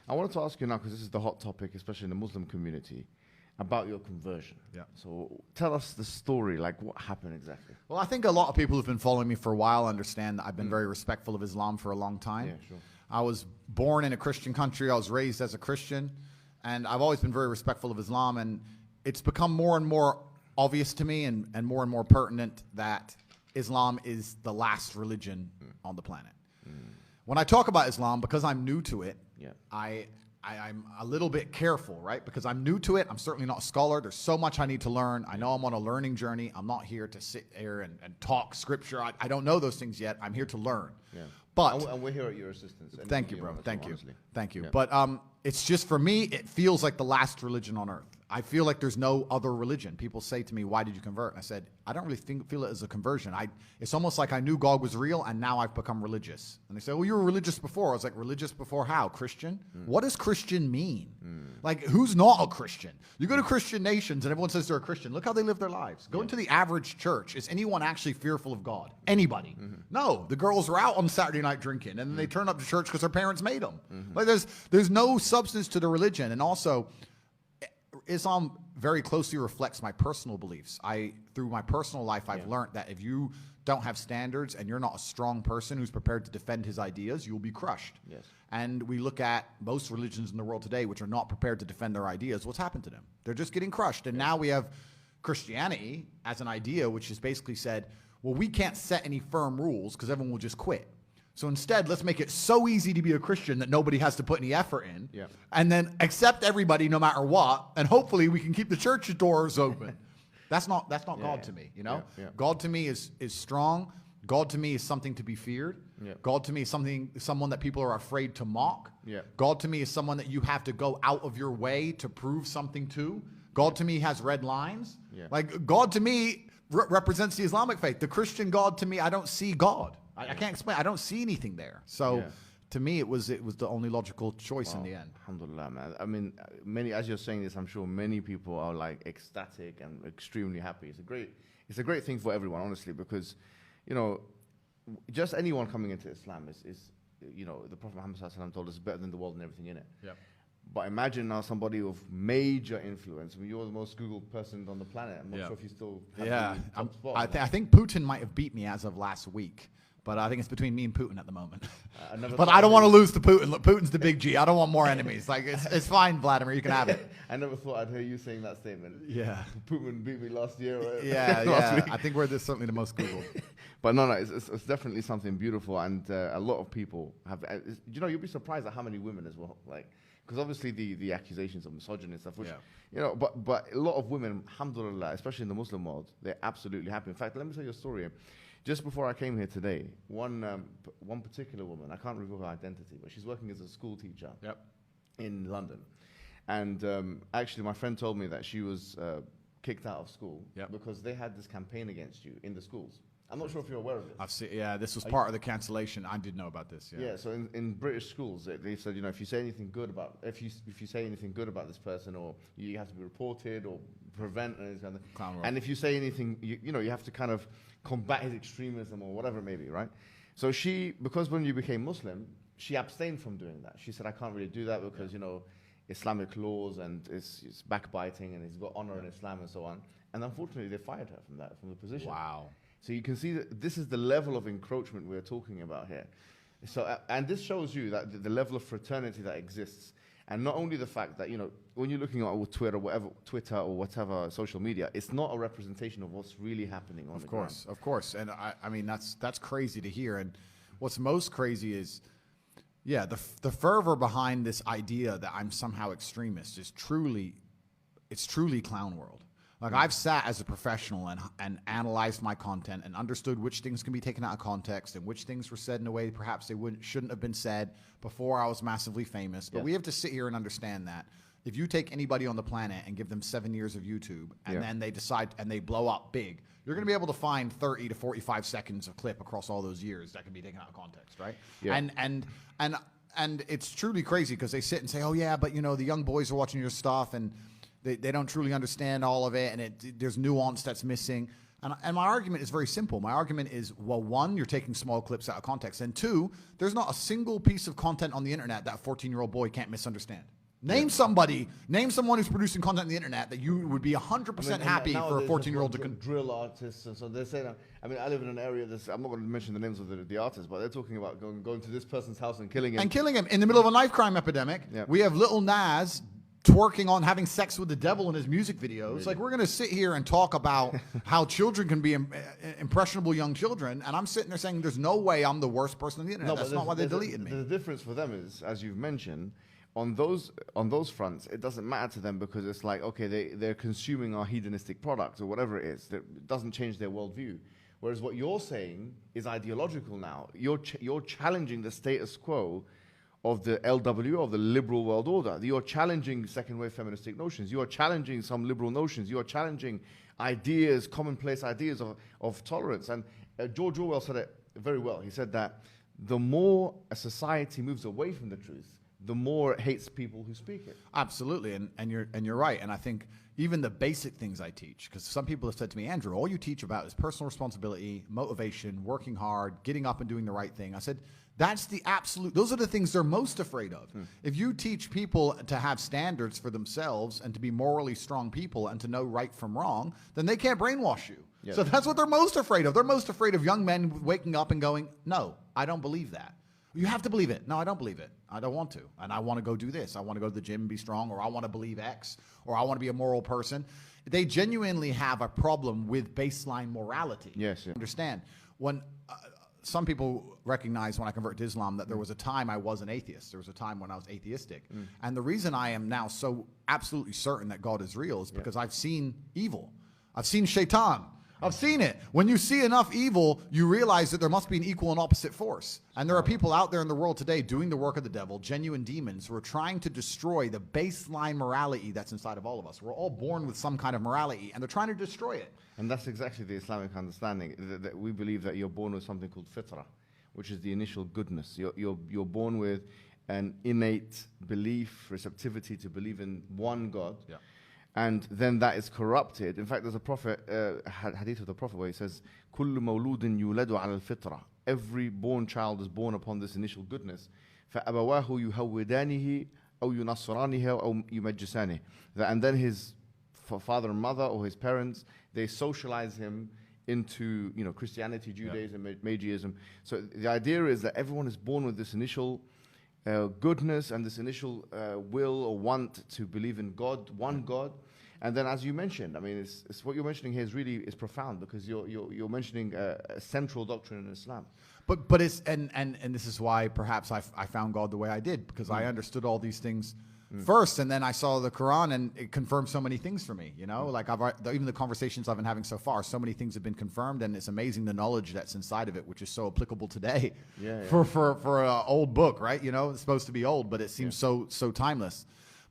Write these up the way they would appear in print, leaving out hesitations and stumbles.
I wanted to ask you now, because this is the hot topic, especially in the Muslim community, about your conversion. Yeah. So tell us the story, like what happened exactly. Well, I think a lot of people who've been following me for a while understand that I've been very respectful of Islam for a long time. Yeah, sure. I was born in a Christian country. I was raised as a Christian. And I've always been very respectful of Islam. And it's become more and more obvious to me and more pertinent that Islam is the last religion on the planet. When I talk about Islam, because I'm new to it, Yeah. I'm a little bit careful, right? Because I'm new to it. I'm certainly not a scholar. There's so much I need to learn. I know I'm on a learning journey. I'm not here to sit here and talk scripture. I don't know those things yet. I'm here to learn. Yeah. But And we're here at your assistance. thank you, bro. Thank you. Honestly. Thank you. Yeah. But it's just, for me, it feels like the last religion on earth. I feel like there's no other religion. People say to me, why did you convert? And I said, I don't really feel it as a conversion. It's almost like I knew God was real, and now I've become religious. And they say, well, you were religious before. I was like, religious before how? Christian? What does Christian mean? Like, who's not a Christian? You go to Christian nations, and everyone says they're a Christian. Look how they live their lives. Go into the average church. Is anyone actually fearful of God? Anybody? No. The girls are out on Saturday night drinking, and then they turn up to church because their parents made them. Like, there's no substance to the religion. And also, Islam very closely reflects my personal beliefs. Through my personal life, I've learned that if you don't have standards and you're not a strong person who's prepared to defend his ideas, you will be crushed. Yes. And we look at most religions in the world today which are not prepared to defend their ideas. What's happened to them? They're just getting crushed. And now we have Christianity as an idea which has basically said, well, we can't set any firm rules because everyone will just quit. So instead, let's make it so easy to be a Christian that nobody has to put any effort in. Yeah. And then accept everybody no matter what, and hopefully we can keep the church doors open. That's not God to me, you know? Yeah. God to me is strong. God to me is something to be feared. Yeah. God to me is someone that people are afraid to mock. Yeah. God to me is someone that you have to go out of your way to prove something to. God to me has red lines. Yeah. Like, God to me represents the Islamic faith. The Christian God to me, I don't see God. I can't explain. I don't see anything there. So to me, it was the only logical choice in the end. Alhamdulillah, man. I mean, as you're saying this, I'm sure many people are like ecstatic and extremely happy. It's a great thing for everyone, honestly, because, you know, just anyone coming into Islam is you know, the Prophet Muhammad ﷺ told us it's better than the world and everything in it. Yep. But imagine now somebody of major influence. I mean, you're the most Googled person on the planet. I'm not sure if you still have the top spot. I think Putin might have beat me as of last week. But I think it's between me and Putin at the moment. But I don't want to lose to Putin. Look, Putin's the big G. I don't want more enemies. Like, it's fine, Vladimir. You can have it. I never thought I'd hear you saying that statement. Yeah. Putin beat me last year. Yeah. I think we're certainly the most Googled. But no, it's definitely something beautiful. And a lot of people have, you know, you'll be surprised at how many women as well. Like, because obviously the accusations of misogyny and stuff, which, you know, but a lot of women, alhamdulillah, especially in the Muslim world, they're absolutely happy. In fact, let me tell you a story. Just before I came here today, one particular woman, I can't reveal her identity, but she's working as a school teacher in London. And actually, my friend told me that she was kicked out of school because they had this campaign against you in the schools. I'm not sure if you're aware of this. I've seen, this was part of the cancellation. I did know about this. Yeah, so in British schools, they said, you know, if you say anything good about this person, or you have to be reported or prevent and kind of, and if you say anything, you know, you have to kind of combat his extremism or whatever it may be, right? So because when you became Muslim, she abstained from doing that. She said, I can't really do that because, you know, Islamic laws and it's backbiting and he's got honor in Islam and so on. And unfortunately, they fired her from the position. Wow. So you can see that this is the level of encroachment we're talking about here. So, and this shows you that the level of fraternity that exists. And not only the fact that, you know, when you're looking at Twitter or whatever social media, it's not a representation of what's really happening on the ground. Of course. And I mean, that's crazy to hear. And what's most crazy is, the fervor behind this idea that I'm somehow extremist is truly clown world. Like, I've sat as a professional and analyzed my content and understood which things can be taken out of context and which things were said in a way perhaps they shouldn't have been said before I was massively famous. But we have to sit here and understand that if you take anybody on the planet and give them 7 years of YouTube and then they decide and they blow up big, you're going to be able to find 30 to 45 seconds of clip across all those years that can be taken out of context, right? Yeah. And it's truly crazy because they sit and say, oh yeah, but you know, the young boys are watching your stuff and they don't truly understand all of it, and there's nuance that's missing. And my argument is very simple. My argument is, well, one, you're taking small clips out of context. And two, there's not a single piece of content on the internet that a 14-year-old boy can't misunderstand. Name somebody, name someone who's producing content on the internet that you would be 100% happy for a 14-year-old to... drill artists, and so they're saying, I mean, I live in an area, I'm not going to mention the names of the artists, but they're talking about going to this person's house and killing him. And killing him. In the middle of a knife crime epidemic, we have little Nas twerking on having sex with the devil in his music videos. Really? Like, we're going to sit here and talk about how children can be impressionable young children, and I'm sitting there saying there's no way I'm the worst person on the internet. That's not why they deleted me. The difference for them is, as you've mentioned, on those fronts, it doesn't matter to them because it's like, okay, they're consuming our hedonistic products or whatever it is. It doesn't change their worldview. Whereas what you're saying is ideological now. You're challenging the status quo of the LW, of the liberal world order. You're challenging second-wave feministic notions. You are challenging some liberal notions. You are challenging ideas, commonplace ideas of tolerance. And George Orwell said it very well. He said that the more a society moves away from the truth, the more it hates people who speak it. Absolutely, and you're right. And I think even the basic things I teach, because some people have said to me, Andrew, all you teach about is personal responsibility, motivation, working hard, getting up and doing the right thing. I said, that's the absolute, those are the things they're most afraid of. If you teach people to have standards for themselves and to be morally strong people and to know right from wrong, then they can't brainwash you. Yes. So that's what they're most afraid of. They're most afraid of young men waking up and going, no, I don't believe that. You have to believe it. No, I don't believe it. I don't want to. And I want to go do this. I want to go to the gym and be strong, or I want to believe X, or I want to be a moral person. They genuinely have a problem with baseline morality. Yes. Yeah. Understand? When some people recognize when I converted to Islam that there was a time I was an atheist. There was a time when I was atheistic. And the reason I am now so absolutely certain that God is real is because I've seen evil. I've seen shaitan. I've seen it. When you see enough evil, you realize that there must be an equal and opposite force. And there are people out there in the world today doing the work of the devil, genuine demons, who are trying to destroy the baseline morality that's inside of all of us. We're all born with some kind of morality, and they're trying to destroy it. And that's exactly the Islamic understanding, that we believe that you're born with something called fitrah, which is the initial goodness. You're born with an innate belief, receptivity to believe in one God. Yeah. And then that is corrupted. In fact, there's a prophet, hadith of the prophet, where he says, كُلُّ مَوْلُودٍ يُولَدُ عَلَى الْفِطْرَةِ. Every born child is born upon this initial goodness. فَأَبَوَاهُ يُهَوِّدَانِهِ أَوْ يُنَصِّرَانِهِ أَوْ يُمَجِّسَانِهِ. And then his father and mother, or his parents, they socialize him into, Christianity, Judaism, Magiism. So the idea is that everyone is born with this initial goodness and this initial will or want to believe in God, one God. And then, as you mentioned, I mean, it's what you're mentioning here is profound, because you're mentioning a central doctrine in Islam. But it's and this is why perhaps I found God the way I did, because I understood all these things first, and then I saw the Quran, and it confirmed so many things for me. Like even the conversations I've been having so far, so many things have been confirmed, and it's amazing the knowledge that's inside of it, which is so applicable today. For an old book, right? It's supposed to be old, but it seems so timeless.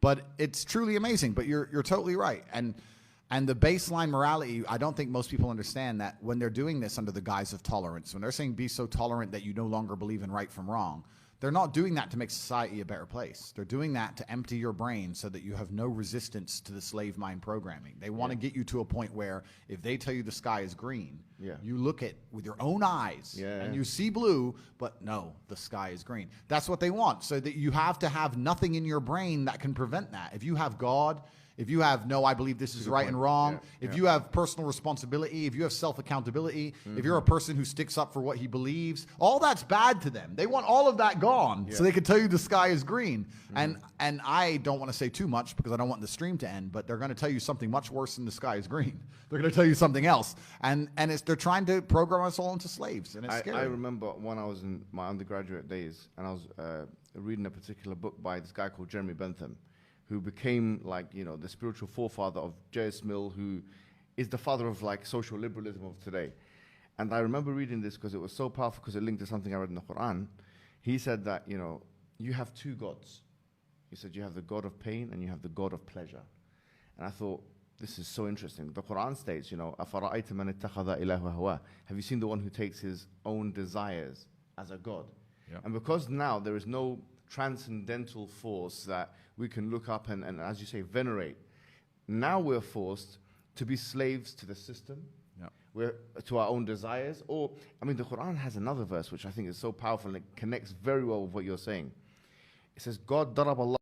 But it's truly amazing. But you're totally right. And the baseline morality, I don't think most people understand that when they're doing this under the guise of tolerance, when they're saying be so tolerant that you no longer believe in right from wrong, they're not doing that to make society a better place. They're doing that to empty your brain so that you have no resistance to the slave mind programming. They want to get you to a point where if they tell you the sky is green, you look at with your own eyes and you see blue, but no, the sky is green. That's what they want, so that you have to have nothing in your brain that can prevent that. If you have God, if you have, no, I believe this is right and wrong, if you have personal responsibility, if you have self-accountability, if you're a person who sticks up for what he believes, all that's bad to them. They want all of that gone so they can tell you the sky is green. And I don't want to say too much because I don't want the stream to end, but they're going to tell you something much worse than the sky is green. They're going to tell you something else. And they're trying to program us all into slaves, and it's scary. I remember when I was in my undergraduate days, and I was reading a particular book by this guy called Jeremy Bentham, who became the spiritual forefather of J.S. Mill, who is the father of social liberalism of today. And I remember reading this because it was so powerful, because it linked to something I read in the Quran. He said that, you have two gods. He said you have the God of pain and you have the God of pleasure. And I thought, this is so interesting. The Quran states, أَفَرَأَيْتَ مَنِ اتَّخَذَ إِلَهُ هَوَاهُ. Have you seen the one who takes his own desires as a God? And because now there is no transcendental force that we can look up and, as you say, venerate, now we're forced to be slaves to the system. we're to our own desires. Or, I mean, the Quran has another verse which I think is so powerful and it connects very well with what you're saying. It says, God darab Allah